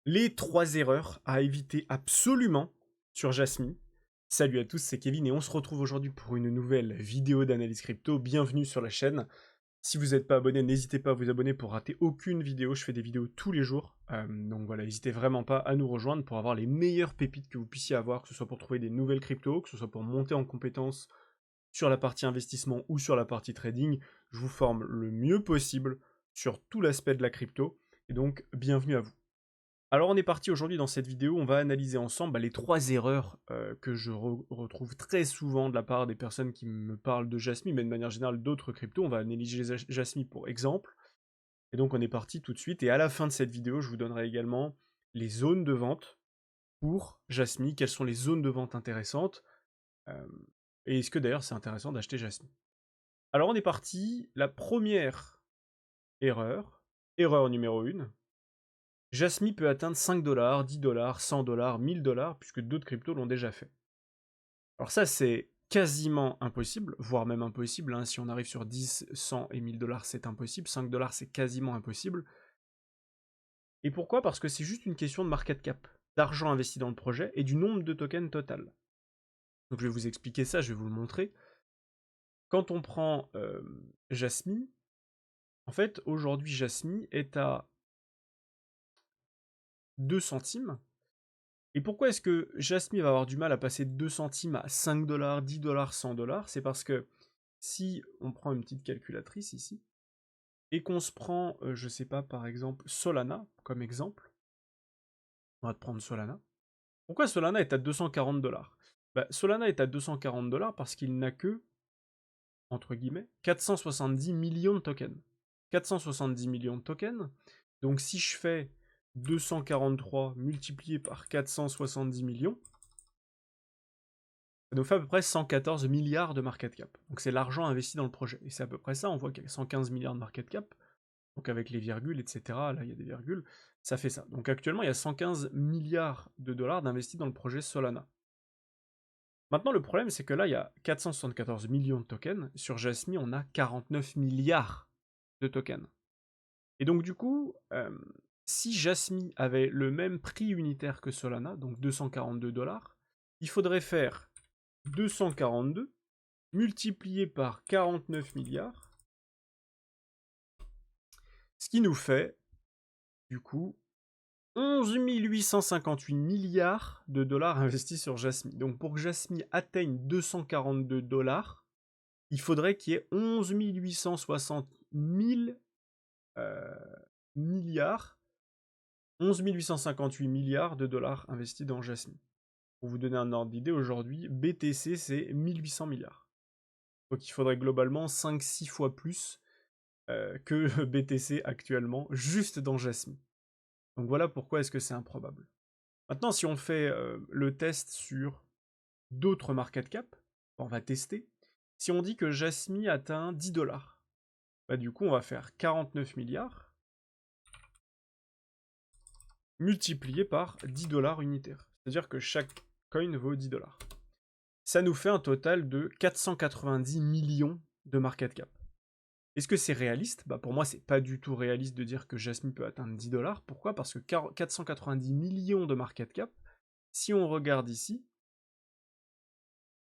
Les 3 erreurs à éviter absolument sur Jasmy. Salut à tous, c'est Kevin et on se retrouve aujourd'hui pour une nouvelle vidéo d'analyse crypto. Bienvenue sur la chaîne. Si vous n'êtes pas abonné, n'hésitez pas à vous abonner pour rater aucune vidéo. Je fais des vidéos tous les jours. Donc voilà, n'hésitez vraiment pas à nous rejoindre pour avoir les meilleures pépites que vous puissiez avoir, que ce soit pour trouver des nouvelles cryptos, que ce soit pour monter en compétences sur la partie investissement ou sur la partie trading. Je vous forme le mieux possible sur tout l'aspect de la crypto. Et donc, bienvenue à vous. Alors on est parti aujourd'hui dans cette vidéo, on va analyser ensemble les 3 erreurs que je retrouve très souvent de la part des personnes qui me parlent de Jasmy, mais de manière générale d'autres cryptos. On va analyser Jasmy pour exemple. Et donc on est parti tout de suite. Et à la fin de cette vidéo, je vous donnerai également les zones de vente pour Jasmy, quelles sont les zones de vente intéressantes, euh, et est-ce que d'ailleurs c'est intéressant d'acheter Jasmy. Alors on est parti, la première erreur numéro 1. Jasmy peut atteindre 5 $, 10 $, 100 $, 1000 $, puisque d'autres cryptos l'ont déjà fait. Alors ça, c'est quasiment impossible, voire même impossible. Hein. Si on arrive sur 10, 100 et 1000 $, c'est impossible. 5 $, c'est quasiment impossible. Et pourquoi? Parce que c'est juste une question de market cap, d'argent investi dans le projet et du nombre de tokens total. Donc je vais vous expliquer ça, je vais vous le montrer. Quand on prend Jasmy, en fait, aujourd'hui, Jasmy est à 2 centimes. Et pourquoi est-ce que Jasmy va avoir du mal à passer de 2 centimes à 5 $, 10 $, 100 $? C'est parce que si on prend une petite calculatrice ici, et qu'on se prend, je sais pas, par exemple, Solana comme exemple, on va prendre Solana. Pourquoi Solana est à 240 $? Solana est à 240 $ parce qu'il n'a que, entre guillemets, 470 millions de tokens. 470 millions de tokens. Donc si je fais 243 multiplié par 470 millions, ça nous fait à peu près 114 milliards de market cap. Donc c'est l'argent investi dans le projet. Et c'est à peu près ça, on voit qu'il y a 115 milliards de market cap. Donc avec les virgules, etc., là il y a des virgules, ça fait ça. Donc actuellement il y a 115 milliards de dollars d'investis dans le projet Solana. Maintenant le problème c'est que là il y a 474 millions de tokens, sur Jasmy on a 49 milliards de tokens. Et donc du coup, si Jasmy avait le même prix unitaire que Solana, donc 242 $, il faudrait faire 242 multiplié par 49 milliards, ce qui nous fait, du coup, 11 858 milliards de dollars investis sur Jasmy. Donc pour que Jasmy atteigne 242 $, il faudrait qu'il y ait 11 860 000 milliards, 11 858 milliards de dollars investis dans Jasmy. Pour vous donner un ordre d'idée, aujourd'hui, BTC c'est 1800 milliards. Donc il faudrait globalement 5-6 fois plus que BTC actuellement, juste dans Jasmy. Donc voilà pourquoi est-ce que c'est improbable. Maintenant, si on fait le test sur d'autres market cap, on va tester. Si on dit que Jasmy atteint 10 $, du coup on va faire 49 milliards multiplié par 10 $ unitaires. C'est-à-dire que chaque coin vaut 10 $. Ça nous fait un total de 490 millions de market cap. Est-ce que c'est réaliste? Pour moi, c'est pas du tout réaliste de dire que Jasmy peut atteindre 10 $. Pourquoi? Parce que 490 millions de market cap, si on regarde ici,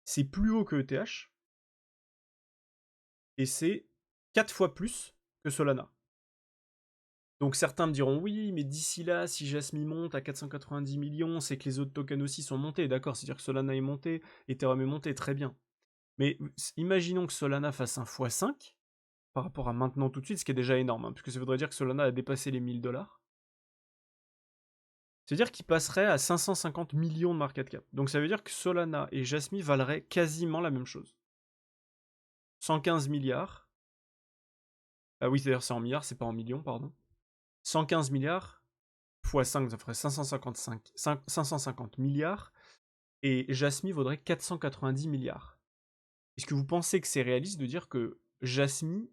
c'est plus haut que ETH, et c'est 4 fois plus que Solana. Donc certains me diront, oui, mais d'ici là, si Jasmy monte à 490 millions, c'est que les autres tokens aussi sont montés, d'accord? C'est-à-dire que Solana est monté, Ethereum est monté, très bien. Mais imaginons que Solana fasse un x5, par rapport à maintenant tout de suite, ce qui est déjà énorme, hein, puisque ça voudrait dire que Solana a dépassé les 1000 $. C'est-à-dire qu'il passerait à 550 millions de market cap. Donc ça veut dire que Solana et Jasmy valeraient quasiment la même chose. 115 milliards. Ah oui, c'est-à-dire c'est en milliards, c'est pas en millions, pardon. 115 milliards x 5, ça ferait 550 milliards. Et Jasmy vaudrait 490 milliards. Est-ce que vous pensez que c'est réaliste de dire que Jasmy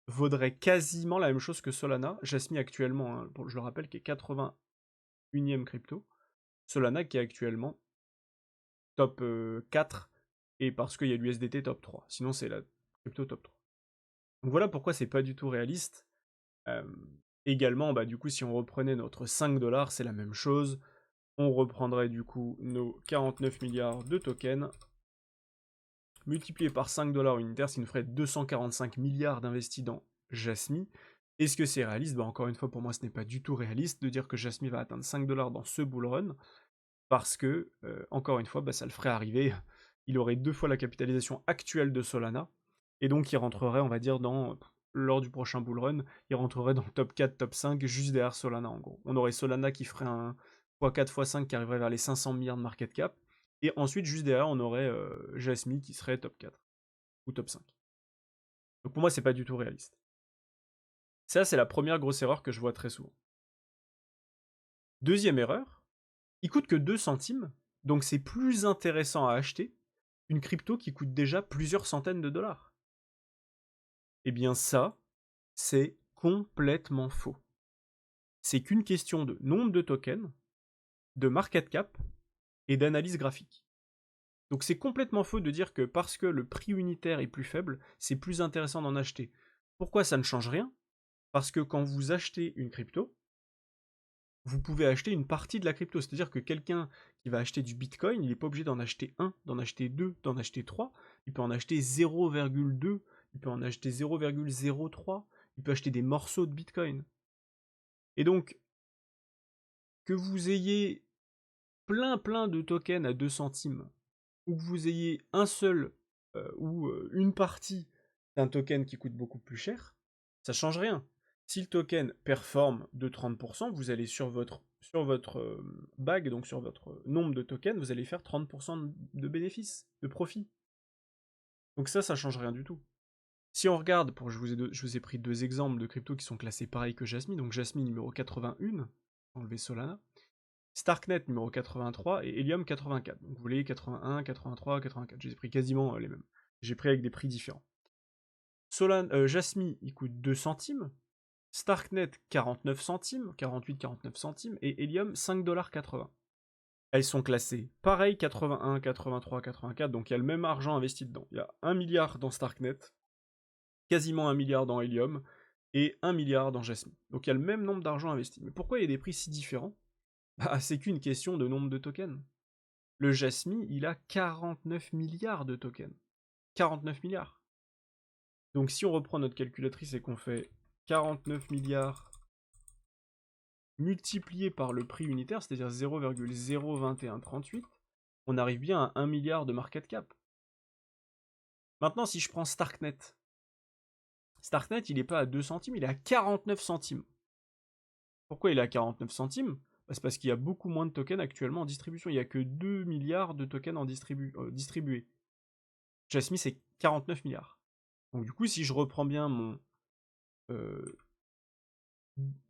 vaudrait quasiment la même chose que Solana? Jasmy actuellement, hein, je le rappelle, qui est 81e crypto. Solana qui est actuellement top 4, et parce qu'il y a l'USDT top 3. Sinon c'est la crypto top 3. Donc voilà pourquoi c'est pas du tout réaliste. Également, bah, du coup, si on reprenait notre 5 $, c'est la même chose. On reprendrait du coup nos 49 milliards de tokens, multiplié par 5 $ unitaires, ce qui nous ferait 245 milliards d'investis dans Jasmy. Est-ce que c'est réaliste? Bah, encore une fois, pour moi, ce n'est pas du tout réaliste de dire que Jasmy va atteindre 5 $ dans ce bull run, parce que, encore une fois, bah, ça le ferait arriver. Il aurait 2 fois la capitalisation actuelle de Solana, et donc il rentrerait, on va dire, lors du prochain bull run, il rentrerait dans le top 4, top 5, juste derrière Solana, en gros. On aurait Solana qui ferait un x4, x5 qui arriverait vers les 500 milliards de market cap, et ensuite, juste derrière, on aurait Jasmy qui serait top 4, ou top 5. Donc pour moi, c'est pas du tout réaliste. Ça, c'est la première grosse erreur que je vois très souvent. Deuxième erreur, il coûte que 2 centimes, donc c'est plus intéressant à acheter une crypto qui coûte déjà plusieurs centaines de dollars. Eh bien ça, c'est complètement faux. C'est qu'une question de nombre de tokens, de market cap et d'analyse graphique. Donc c'est complètement faux de dire que parce que le prix unitaire est plus faible, c'est plus intéressant d'en acheter. Pourquoi ça ne change rien? Parce que quand vous achetez une crypto, vous pouvez acheter une partie de la crypto. C'est-à-dire que quelqu'un qui va acheter du Bitcoin, il n'est pas obligé d'en acheter un, d'en acheter deux, d'en acheter trois. Il peut en acheter 0,2, il peut en acheter 0,03, il peut acheter des morceaux de Bitcoin. Et donc, que vous ayez plein de tokens à 2 centimes, ou que vous ayez un seul ou une partie d'un token qui coûte beaucoup plus cher, ça change rien. Si le token performe de 30%, vous allez sur votre bag, donc sur votre nombre de tokens, vous allez faire 30% de bénéfices, de profit. Donc ça change rien du tout. Si on regarde, je vous ai pris 2 exemples de cryptos qui sont classés pareil que Jasmy, donc Jasmy numéro 81, enlever Solana, Starknet numéro 83 et Helium 84. Donc vous voyez 81, 83, 84. J'ai pris quasiment les mêmes. J'ai pris avec des prix différents. Jasmy, il coûte 2 centimes. Starknet 49 centimes, 48-49 centimes. Et Helium 5,80 $. Elles sont classées pareil, 81, 83, 84. Donc il y a le même argent investi dedans. Il y a 1 milliard dans Starknet, quasiment 1 milliard dans Helium et 1 milliard dans Jasmy. Donc il y a le même nombre d'argent investi. Mais pourquoi il y a des prix si différents? Bah, c'est qu'une question de nombre de tokens. Le Jasmy, il a 49 milliards de tokens. 49 milliards. Donc si on reprend notre calculatrice et qu'on fait 49 milliards multiplié par le prix unitaire, c'est-à-dire 0,02138, on arrive bien à 1 milliard de market cap. Maintenant, si je prends Starknet, Starknet, il n'est pas à 2 centimes, il est à 49 centimes. Pourquoi il est à 49 centimes? C'est parce qu'il y a beaucoup moins de tokens actuellement en distribution. Il n'y a que 2 milliards de tokens en distribués. Jasmy, c'est 49 milliards. Donc du coup, si je reprends bien mon...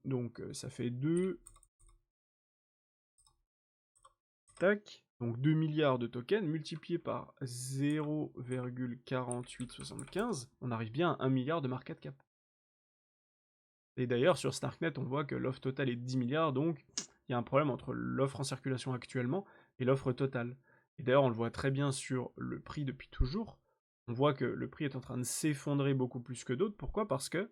donc ça fait 2... Tac. Donc 2 milliards de tokens multiplié par 0,4875, on arrive bien à 1 milliard de market cap. Et d'ailleurs, sur Starknet, on voit que l'offre totale est de 10 milliards, donc il y a un problème entre l'offre en circulation actuellement et l'offre totale. Et d'ailleurs, on le voit très bien sur le prix depuis toujours. On voit que le prix est en train de s'effondrer beaucoup plus que d'autres. Pourquoi? Parce que,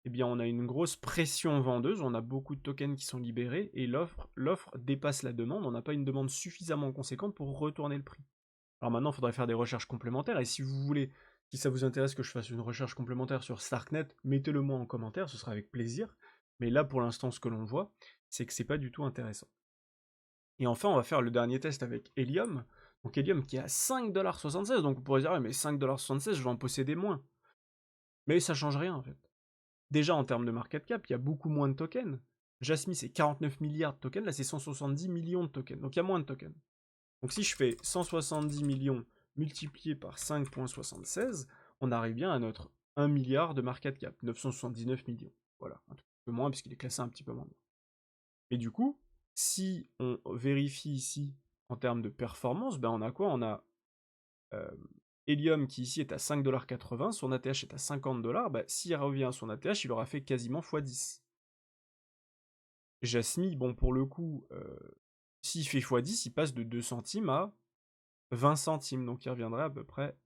eh bien, on a une grosse pression vendeuse, on a beaucoup de tokens qui sont libérés, et l'offre dépasse la demande, on n'a pas une demande suffisamment conséquente pour retourner le prix. Alors maintenant, il faudrait faire des recherches complémentaires, et si vous voulez, si ça vous intéresse que je fasse une recherche complémentaire sur Starknet, mettez-le moi en commentaire, ce sera avec plaisir. Mais là, pour l'instant, ce que l'on voit, c'est que c'est pas du tout intéressant. Et enfin, on va faire le dernier test avec Helium. Donc Helium qui est à 5,76$, donc on pourrait dire, ouais, mais 5,76$, je vais en posséder moins. Mais ça change rien en fait. Déjà en termes de market cap, il y a beaucoup moins de tokens. Jasmy c'est 49 milliards de tokens, là c'est 170 millions de tokens, donc il y a moins de tokens. Donc si je fais 170 millions multiplié par 5,76, on arrive bien à notre 1 milliard de market cap, 979 millions. Voilà, un tout petit peu moins puisqu'il est classé un petit peu moins bien. Et du coup, si on vérifie ici en termes de performance, ben on a quoi? On a Helium qui ici est à 5,80$, son ATH est à 50$, bah, s'il revient à son ATH, il aura fait quasiment x10. Jasmy, bon pour le coup, s'il fait x10, il passe de 2 centimes à 20 centimes, donc il reviendrait à peu près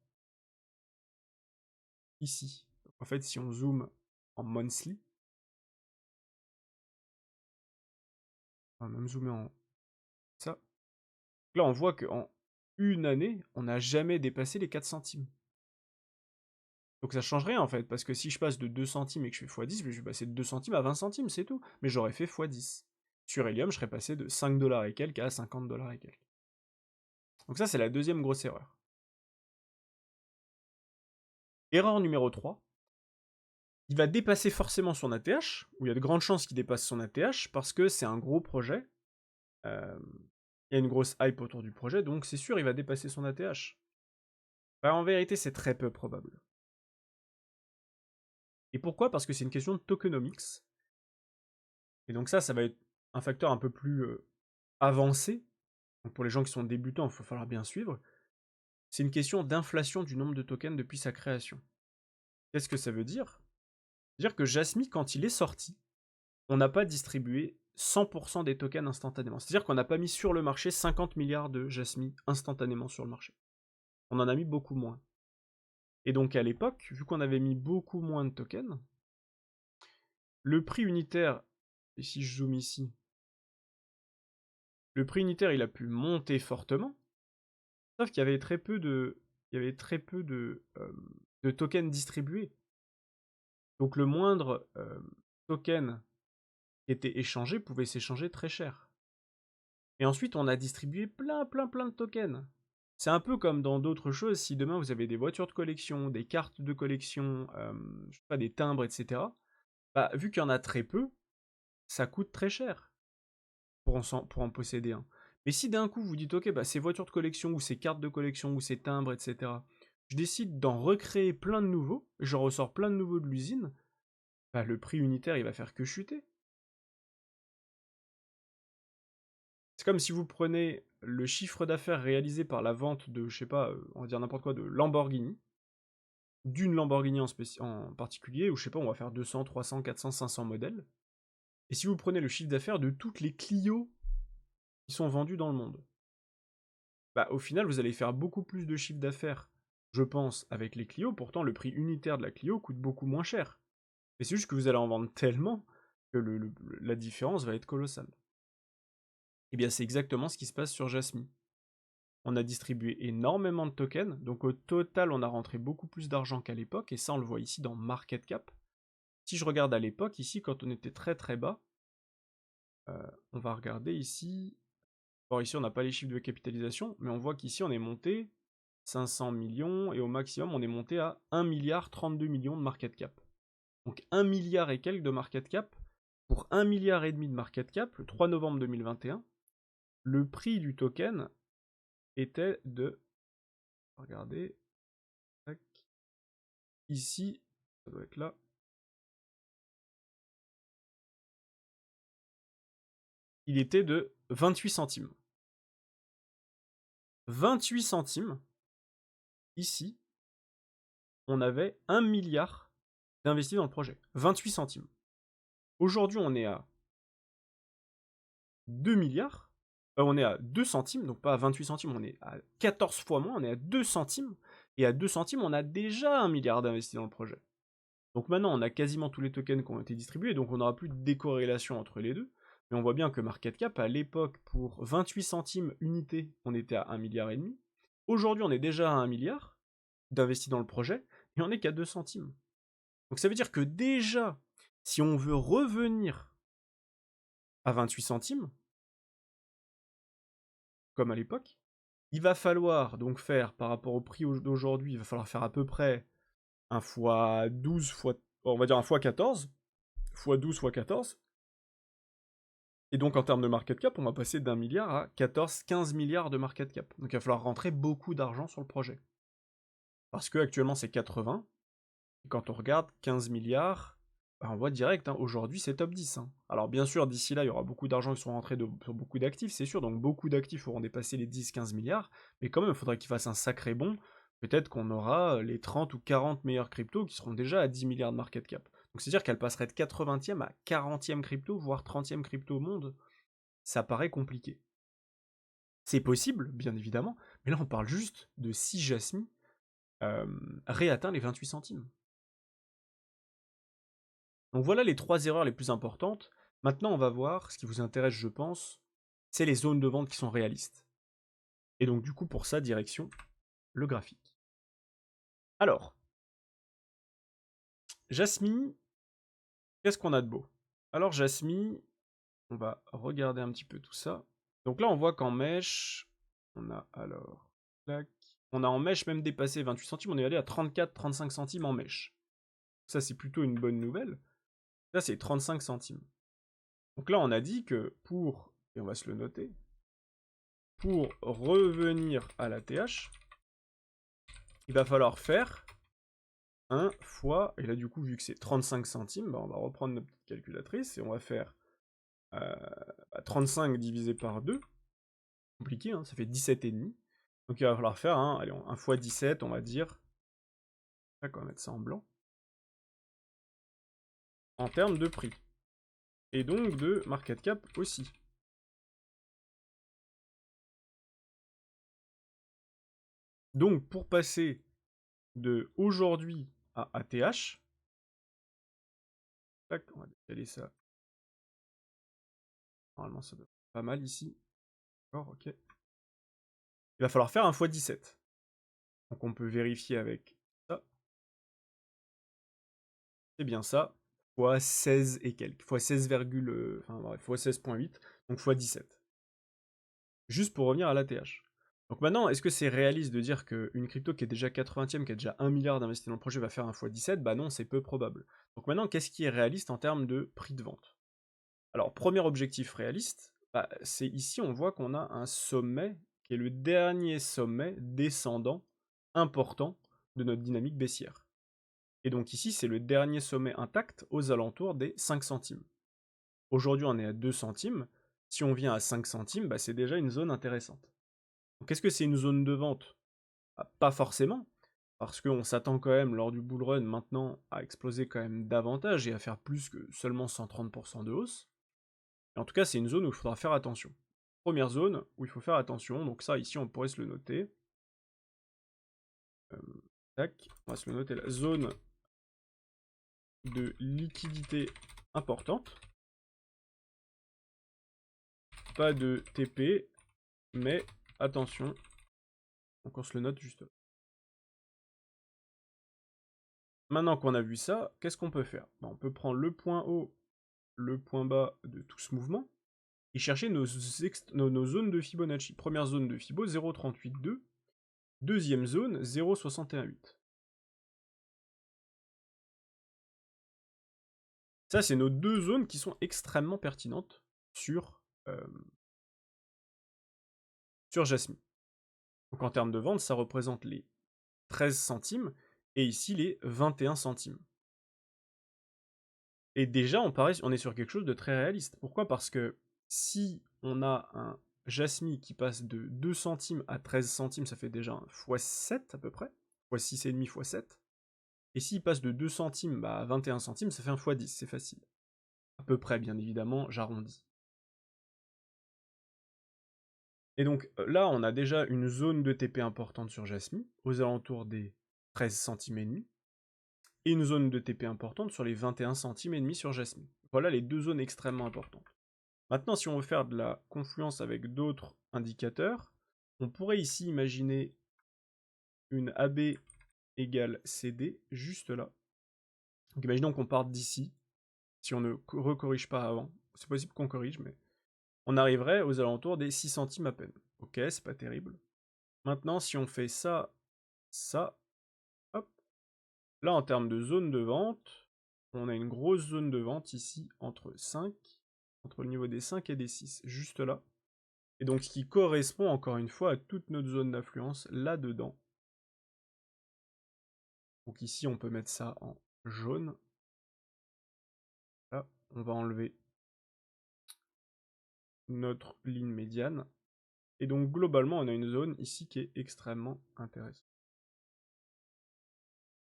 ici. Donc, en fait, si on zoome en monthly, On va même zoomer en ça. Là, on voit qu'en une année, on n'a jamais dépassé les 4 centimes. Donc ça change rien en fait, parce que si je passe de 2 centimes et que je fais x10, je vais passer de 2 centimes à 20 centimes, c'est tout. Mais j'aurais fait x10. Sur Helium, je serais passé de 5 dollars et quelques à 50 dollars et quelques. Donc ça, c'est la deuxième grosse erreur. Erreur numéro 3. Il va dépasser forcément son ATH, où il y a de grandes chances qu'il dépasse son ATH, parce que c'est un gros projet. Il y a une grosse hype autour du projet, donc c'est sûr, il va dépasser son ATH. Bah, en vérité, c'est très peu probable. Et pourquoi? Parce que c'est une question de tokenomics. Et donc ça va être un facteur un peu plus avancé. Donc pour les gens qui sont débutants, il va falloir bien suivre. C'est une question d'inflation du nombre de tokens depuis sa création. Qu'est-ce que ça veut dire? Ça veut dire que Jasmy, quand il est sorti, on n'a pas distribué 100% des tokens instantanément. C'est-à-dire qu'on n'a pas mis sur le marché 50 milliards de Jasmy instantanément sur le marché. On en a mis beaucoup moins. Et donc à l'époque, vu qu'on avait mis beaucoup moins de tokens, le prix unitaire, et si je zoome ici, le prix unitaire il a pu monter fortement, sauf qu'il y avait très peu de, de tokens distribués. Donc le moindre token qui était échangé pouvait s'échanger très cher. Et ensuite on a distribué plein de tokens. C'est un peu comme dans d'autres choses, si demain vous avez des voitures de collection, des cartes de collection, je sais pas, des timbres, etc. Bah, vu qu'il y en a très peu, ça coûte très cher pour en posséder un. Mais si d'un coup vous dites, ok, bah, ces voitures de collection, ou ces cartes de collection, ou ces timbres, etc., je décide d'en recréer plein de nouveaux, j'en ressors plein de nouveaux de l'usine, bah, le prix unitaire il va faire que chuter. C'est comme si vous prenez le chiffre d'affaires réalisé par la vente de, je sais pas, on va dire n'importe quoi, de Lamborghini, d'une Lamborghini en particulier, ou je sais pas, on va faire 200, 300, 400, 500 modèles. Et si vous prenez le chiffre d'affaires de toutes les Clio qui sont vendues dans le monde, bah au final vous allez faire beaucoup plus de chiffre d'affaires, je pense, avec les Clio. Pourtant le prix unitaire de la Clio coûte beaucoup moins cher. Mais c'est juste que vous allez en vendre tellement que la différence va être colossale. Et bien c'est exactement ce qui se passe sur Jasmy. On a distribué énormément de tokens, donc au total on a rentré beaucoup plus d'argent qu'à l'époque, et ça on le voit ici dans Market Cap. Si je regarde à l'époque, ici quand on était très bas, on va regarder ici. Bon, ici on n'a pas les chiffres de capitalisation, mais on voit qu'ici on est monté 500 millions, et au maximum on est monté à 1 milliard 32 millions de market cap. Donc 1 milliard et quelques de market cap, pour 1 milliard et demi de market cap, le 3 novembre 2021, le prix du token était de... Regardez, tac, ici, ça doit être là. Il était de 28 centimes. 28 centimes, ici, on avait 1 milliard d'investis dans le projet. 28 centimes. Aujourd'hui, on est à 2 milliards. On est à 2 centimes, donc pas à 28 centimes, on est à 14 fois moins, on est à 2 centimes. Et à 2 centimes, on a déjà 1 milliard d'investis dans le projet. Donc maintenant, on a quasiment tous les tokens qui ont été distribués, donc on n'aura plus de décorrélation entre les deux. Mais on voit bien que market cap, à l'époque, pour 28 centimes unité, on était à 1 milliard et demi. Aujourd'hui, on est déjà à 1 milliard d'investis dans le projet, et on n'est qu'à 2 centimes. Donc ça veut dire que déjà, si on veut revenir à 28 centimes, comme à l'époque, il va falloir donc faire, par rapport au prix d'aujourd'hui, il va falloir faire à peu près un fois 12, on va dire un fois 14, fois 12, fois 14. Et donc en termes de market cap, on va passer d'1 milliard à 14, 15 milliards de market cap. Donc il va falloir rentrer beaucoup d'argent sur le projet. Parce que actuellement c'est 80, et quand on regarde 15 milliards, bah, on voit direct, hein, aujourd'hui c'est top 10. Hein. Alors bien sûr, d'ici là, il y aura beaucoup d'argent qui seront rentrés sur beaucoup d'actifs, c'est sûr, donc beaucoup d'actifs auront dépassé les 10-15 milliards, mais quand même, il faudrait qu'ils fassent un sacré bond. Peut-être qu'on aura les 30 ou 40 meilleurs cryptos qui seront déjà à 10 milliards de market cap. Donc c'est-à-dire qu'elle passerait de 80e à 40e crypto, voire 30e crypto au monde. Ça paraît compliqué. C'est possible, bien évidemment, mais là on parle juste de si Jasmy réatteint les 28 centimes. Donc voilà les 3 erreurs les plus importantes. Maintenant, on va voir, ce qui vous intéresse, je pense, c'est les zones de vente qui sont réalistes. Et donc, du coup, pour ça, direction le graphique. Alors, Jasmine, qu'est-ce qu'on a de beau? Alors, Jasmine, on va regarder un petit peu tout ça. Donc là, on voit qu'en mèche, on a alors... Clac, on a en mèche même dépassé 28 centimes, on est allé à 34-35 centimes en mèche. Ça, c'est plutôt une bonne nouvelle. Là, c'est 35 centimes. Donc là, on a dit que pour, et on va se le noter, pour revenir à la TH, il va falloir faire 1 fois, et là du coup, vu que c'est 35 centimes, bah, on va reprendre notre petite calculatrice, et on va faire 35 divisé par 2, compliqué, hein, ça fait 17,5. Donc il va falloir faire, allez, 1 fois 17, on va dire, on va mettre ça en blanc, en termes de prix. Et donc de market cap aussi. Donc pour passer de aujourd'hui à ATH, tac, on va décaler ça. Normalement ça doit être pas mal ici. D'accord, ok. Il va falloir faire 1 fois 17. Donc on peut vérifier avec ça. C'est bien ça. Fois 16 et quelques. Fois 16, enfin bref, fois 16,8. Donc fois 17. Juste pour revenir à l'ATH. Donc maintenant, est-ce que c'est réaliste de dire qu'une crypto qui est déjà 80e, qui a déjà 1 milliard d'investis dans le projet, va faire 1 fois 17? Bah non, c'est peu probable. Donc maintenant, qu'est-ce qui est réaliste en termes de prix de vente? Alors, premier objectif réaliste, bah, c'est ici, on voit qu'on a un sommet qui est le dernier sommet descendant important de notre dynamique baissière. Et donc ici, c'est le dernier sommet intact aux alentours des 5 centimes. Aujourd'hui, on est à 2 centimes. Si on vient à 5 centimes, bah, c'est déjà une zone intéressante. Donc est-ce que c'est une zone de vente? Bah, pas forcément, parce qu'on s'attend quand même, lors du bull run, maintenant, à exploser quand même davantage et à faire plus que seulement 130% de hausse. Et en tout cas, c'est une zone où il faudra faire attention. Première zone où il faut faire attention, donc ça, ici, on pourrait se le noter. Tac, on va se le noter, la zone de liquidité importante. Pas de TP, mais attention, donc on se le note juste là. Maintenant qu'on a vu ça, qu'est-ce qu'on peut faire? On peut prendre le point haut, le point bas de tout ce mouvement, et chercher nos zones de Fibonacci. Première zone de Fibo, 0,382. Deuxième zone, 0,618. Ça, c'est nos deux zones qui sont extrêmement pertinentes sur Jasmine. Donc en termes de vente, ça représente les 13 centimes, et ici les 21 centimes. Et déjà, on est sur quelque chose de très réaliste. Pourquoi? Parce que si on a un Jasmine qui passe de 2 centimes à 13 centimes, ça fait déjà un x7 à peu près, x6,5 x7. Et s'il passe de 2 centimes à 21 centimes, ça fait un x10, c'est facile. À peu près, bien évidemment, j'arrondis. Et donc là, on a déjà une zone de TP importante sur Jasmine, aux alentours des 13 centimes et demi, et une zone de TP importante sur les 21 centimes et demi sur Jasmine. Voilà les deux zones extrêmement importantes. Maintenant, si on veut faire de la confluence avec d'autres indicateurs, on pourrait ici imaginer une AB égale CD, juste là. Donc imaginons qu'on parte d'ici, si on ne recorrige pas avant. C'est possible qu'on corrige, mais on arriverait aux alentours des 6 centimes à peine. Ok, c'est pas terrible. Maintenant, si on fait ça, ça, hop, là en termes de zone de vente, on a une grosse zone de vente ici entre le niveau des 5 et des 6, juste là. Et donc ce qui correspond encore une fois à toute notre zone d'influence là-dedans. Donc ici on peut mettre ça en jaune. Là, on va enlever notre ligne médiane. Et donc globalement on a une zone ici qui est extrêmement intéressante.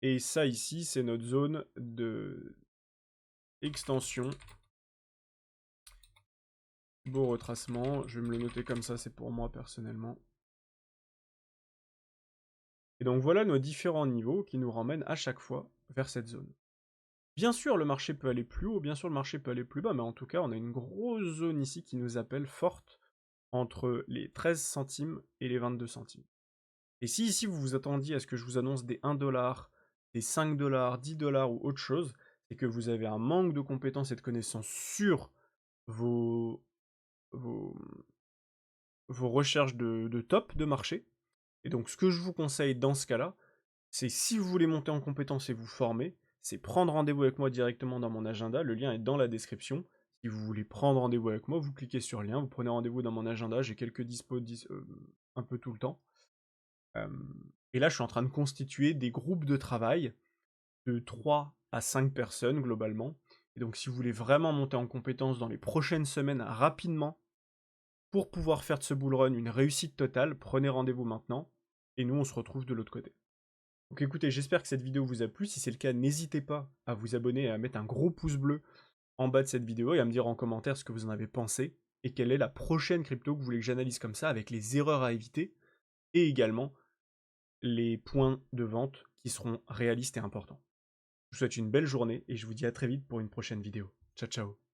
Et ça ici c'est notre zone de extension. Beau retracement, je vais me le noter comme ça, c'est pour moi personnellement. Et donc voilà nos différents niveaux qui nous ramènent à chaque fois vers cette zone. Bien sûr, le marché peut aller plus haut, bien sûr, le marché peut aller plus bas, mais en tout cas, on a une grosse zone ici qui nous appelle forte entre les 13 centimes et les 22 centimes. Et si ici vous vous attendiez à ce que je vous annonce des 1 $, des 5 $, 10 $ ou autre chose, c'est que vous avez un manque de compétences et de connaissances sur vos, vos, vos recherches de top de marché. Et donc ce que je vous conseille dans ce cas-là, c'est si vous voulez monter en compétences et vous former, c'est prendre rendez-vous avec moi directement dans mon agenda, le lien est dans la description. Si vous voulez prendre rendez-vous avec moi, vous cliquez sur le lien, vous prenez rendez-vous dans mon agenda, j'ai quelques dispos un peu tout le temps. Et là, je suis en train de constituer des groupes de travail de 3 à 5 personnes globalement. Et donc, si vous voulez vraiment monter en compétence dans les prochaines semaines rapidement pour pouvoir faire de ce bull run une réussite totale, prenez rendez-vous maintenant. Et nous, on se retrouve de l'autre côté. Donc écoutez, j'espère que cette vidéo vous a plu. Si c'est le cas, n'hésitez pas à vous abonner et à mettre un gros pouce bleu en bas de cette vidéo et à me dire en commentaire ce que vous en avez pensé et quelle est la prochaine crypto que vous voulez que j'analyse comme ça avec les erreurs à éviter et également les points de vente qui seront réalistes et importants. Je vous souhaite une belle journée et je vous dis à très vite pour une prochaine vidéo. Ciao ciao.